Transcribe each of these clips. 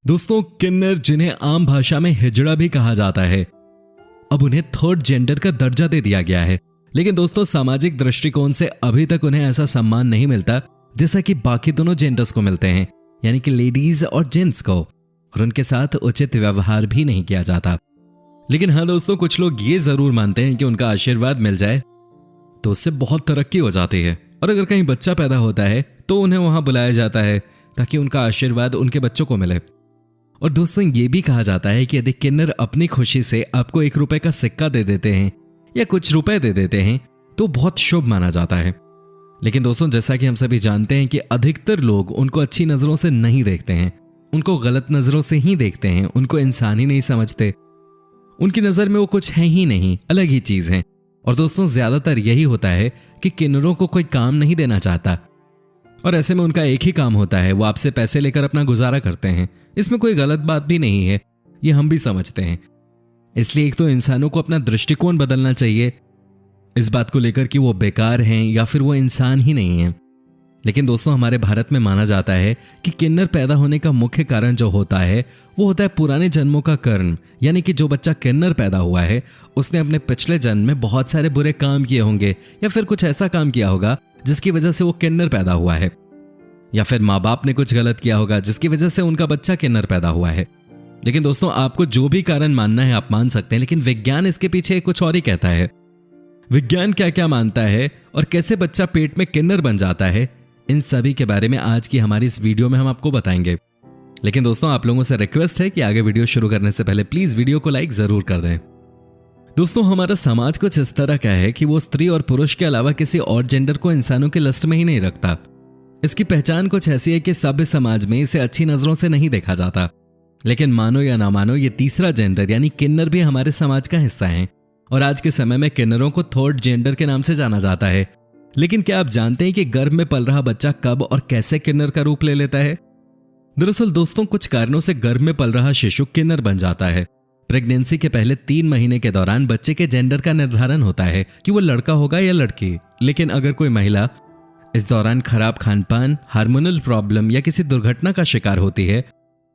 दोस्तों, किन्नर जिन्हें आम भाषा में हिजड़ा भी कहा जाता है, अब उन्हें थर्ड जेंडर का दर्जा दे दिया गया है। लेकिन दोस्तों, सामाजिक दृष्टिकोण से अभी तक उन्हें ऐसा सम्मान नहीं मिलता जैसा कि बाकी दोनों जेंडर्स को मिलते हैं, यानी कि लेडीज और जेंट्स को, और उनके साथ उचित व्यवहार भी नहीं किया जाता। लेकिन हाँ दोस्तों, कुछ लोग ये जरूर मानते हैं कि उनका आशीर्वाद मिल जाए तो उससे बहुत तरक्की हो जाती है, और अगर कहीं बच्चा पैदा होता है तो उन्हें वहां बुलाया जाता है ताकि उनका आशीर्वाद उनके बच्चों को मिले। और दोस्तों, ये भी कहा जाता है कि यदि किन्नर अपनी खुशी से आपको 1 रुपए का सिक्का दे देते हैं या कुछ रुपए दे देते हैं तो बहुत शुभ माना जाता है। लेकिन दोस्तों, जैसा कि हम सभी जानते हैं कि अधिकतर लोग उनको अच्छी नजरों से नहीं देखते हैं, उनको गलत नजरों से ही देखते हैं, उनको इंसान ही नहीं समझते। उनकी नजर में वो कुछ है ही नहीं, अलग ही चीज है। और दोस्तों, ज्यादातर यही होता है कि किन्नरों को कोई काम नहीं देना चाहता, और ऐसे में उनका एक ही काम होता है, वो आपसे पैसे लेकर अपना गुजारा करते हैं। इसमें कोई गलत बात भी नहीं है, ये हम भी समझते हैं। इसलिए एक तो इंसानों को अपना दृष्टिकोण बदलना चाहिए इस बात को लेकर कि वो बेकार हैं या फिर वो इंसान ही नहीं है। लेकिन दोस्तों, हमारे भारत में माना जाता है कि किन्नर पैदा होने का मुख्य कारण जो होता है वो होता है पुराने जन्मों का कर्म, यानी कि जो बच्चा किन्नर पैदा हुआ है उसने अपने पिछले जन्म में बहुत सारे बुरे काम किए होंगे, या फिर कुछ ऐसा काम किया होगा जिसकी वजह से वो किन्नर पैदा हुआ है, या फिर माँ बाप ने कुछ गलत किया होगा जिसकी वजह से उनका बच्चा किन्नर पैदा हुआ है। लेकिन दोस्तों, आपको जो भी कारण मानना है आप मान सकते हैं, लेकिन विज्ञान इसके पीछे कुछ और ही कहता है। विज्ञान क्या क्या मानता है और कैसे बच्चा पेट में किन्नर बन जाता है, इन सभी के बारे में आज की हमारी इस वीडियो में हम आपको बताएंगे। लेकिन दोस्तों, आप लोगों से रिक्वेस्ट है कि आगे वीडियो शुरू करने से पहले प्लीज वीडियो को लाइक जरूर कर दें। दोस्तों, हमारा समाज कुछ इस तरह का है कि वो स्त्री और पुरुष के अलावा किसी और जेंडर को इंसानों की लिस्ट में ही नहीं रखता। इसकी पहचान कुछ ऐसी है कि सभ्य समाज में इसे अच्छी नजरों से नहीं देखा जाता। लेकिन मानो या ना मानो, ये तीसरा जेंडर यानी किन्नर भी हमारे समाज का हिस्सा है, और आज के समय में किन्नरों को थर्ड जेंडर के नाम से जाना जाता है। लेकिन क्या आप जानते हैं कि गर्भ में पल रहा बच्चा कब और कैसे किन्नर का रूप ले लेता है? दरअसल दोस्तों, कुछ कारणों से गर्भ में पल रहा शिशु किन्नर बन जाता है। प्रेगनेंसी के पहले 3 महीने के दौरान बच्चे के जेंडर का निर्धारण होता है कि वो लड़का होगा या लड़की। लेकिन अगर कोई महिला इस दौरान खराब खानपान, हार्मोनल प्रॉब्लम या किसी दुर्घटना का शिकार होती है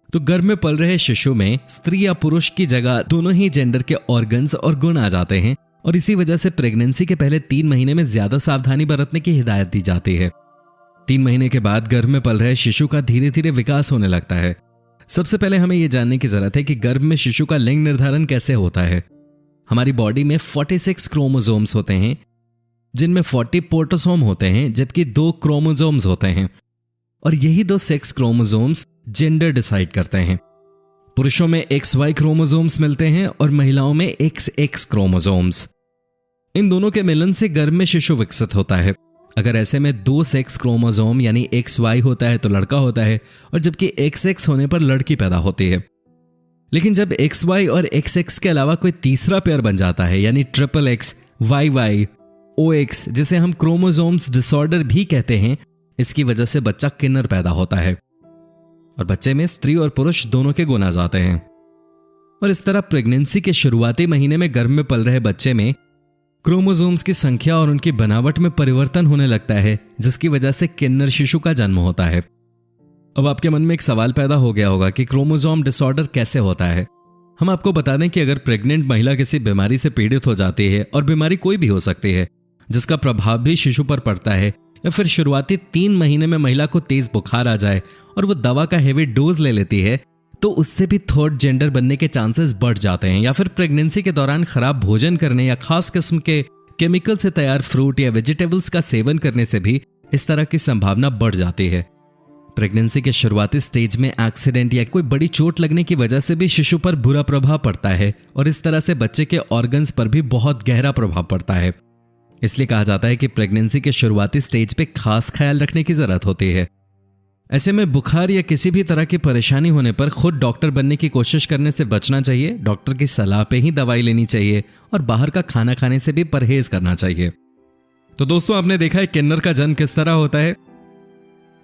तो गर्भ में पल रहे शिशु में स्त्री या पुरुष की जगह दोनों ही जेंडर के ऑर्गन्स और गुण आ जाते हैं, और इसी वजह से प्रेगनेंसी के पहले 3 महीने में ज्यादा सावधानी बरतने की हिदायत दी जाती है। 3 महीने के बाद गर्भ में पल रहे शिशु का धीरे धीरे विकास होने लगता है। सबसे पहले हमें यह जानने की जरूरत है कि गर्भ में शिशु का लिंग निर्धारण कैसे होता है। हमारी बॉडी में 46 क्रोमोसोम्स होते हैं, जिनमें 40 पोर्टोसोम होते हैं, जबकि 2 क्रोमोसोम्स होते हैं, और यही 2 सेक्स क्रोमोसोम्स जेंडर डिसाइड करते हैं। पुरुषों में XY क्रोमोसोम्स मिलते हैं और महिलाओं में XX क्रोमोसोम्स। इन दोनों के मिलन से गर्भ में शिशु विकसित होता है। अगर ऐसे में 2 सेक्स क्रोमोसोम यानी XY होता है तो लड़का होता है, और जबकि XX होने पर लड़की पैदा होती है। लेकिन जब XY और XX के अलावा कोई तीसरा पेयर बन जाता है, यानी XXX, YY, OX, जिसे हम क्रोमोसोम्स डिसऑर्डर भी कहते हैं, इसकी वजह से बच्चा किन्नर पैदा होता है, और बच्चे में स्त्री और पुरुष दोनों के गुण आ जाते हैं। और इस तरह प्रेगनेंसी के शुरुआती महीने में गर्भ में पल रहे बच्चे में क्रोमोसोम्स की संख्या और उनकी बनावट में परिवर्तन होने लगता है, जिसकी वजह से किन्नर शिशु का जन्म होता है। अब आपके मन में एक सवाल पैदा हो गया होगा कि क्रोमोसोम डिसऑर्डर कैसे होता है। हम आपको बता दें कि अगर प्रेग्नेंट महिला किसी बीमारी से पीड़ित हो जाती है, और बीमारी कोई भी हो सकती है जिसका प्रभाव भी शिशु पर पड़ता है, या फिर शुरुआती 3 महीने में महिला को तेज बुखार आ जाए और वो दवा का हेवी डोज ले लेती है, तो उससे भी थर्ड जेंडर बनने के चांसेस बढ़ जाते हैं। या फिर प्रेगनेंसी के दौरान खराब भोजन करने या खास किस्म के केमिकल से तैयार फ्रूट या वेजिटेबल्स का सेवन करने से भी इस तरह की संभावना बढ़ जाती है। प्रेगनेंसी के शुरुआती स्टेज में एक्सीडेंट या कोई बड़ी चोट लगने की वजह से भी शिशु पर बुरा प्रभाव पड़ता है, और इस तरह से बच्चे के ऑर्गन्स पर भी बहुत गहरा प्रभाव पड़ता है। इसलिए कहा जाता है कि प्रेगनेंसी के शुरुआती स्टेज पे खास ख्याल रखने की जरूरत होती है। ऐसे में बुखार या किसी भी तरह की परेशानी होने पर खुद डॉक्टर बनने की कोशिश करने से बचना चाहिए। डॉक्टर की सलाह पे ही दवाई लेनी चाहिए, और बाहर का खाना खाने से भी परहेज करना चाहिए। तो दोस्तों, आपने देखा है किन्नर का जन्म किस तरह होता है।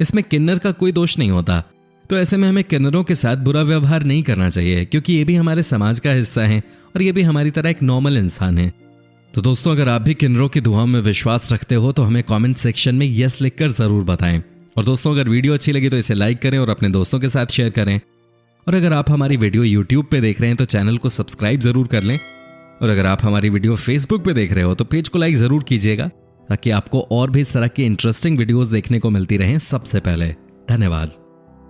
इसमें किन्नर का कोई दोष नहीं होता, तो ऐसे में हमें किन्नरों के साथ बुरा व्यवहार नहीं करना चाहिए, क्योंकि ये भी हमारे समाज का हिस्सा है, और ये भी हमारी तरह एक नॉर्मल इंसान है। तो दोस्तों, अगर आप भी किन्नरों की दुआओं में विश्वास रखते हो तो हमें कमेंट सेक्शन में यस लिखकर जरूर बताएं। और दोस्तों, अगर वीडियो अच्छी लगी तो इसे लाइक करें और अपने दोस्तों के साथ शेयर करें। और अगर आप हमारी वीडियो यूट्यूब पे देख रहे हैं तो चैनल को सब्सक्राइब जरूर कर लें, और अगर आप हमारी वीडियो फेसबुक पे देख रहे हो तो पेज को लाइक जरूर कीजिएगा, ताकि आपको और भी इस तरह की इंटरेस्टिंग वीडियोस देखने को मिलती रहें सबसे पहले। धन्यवाद।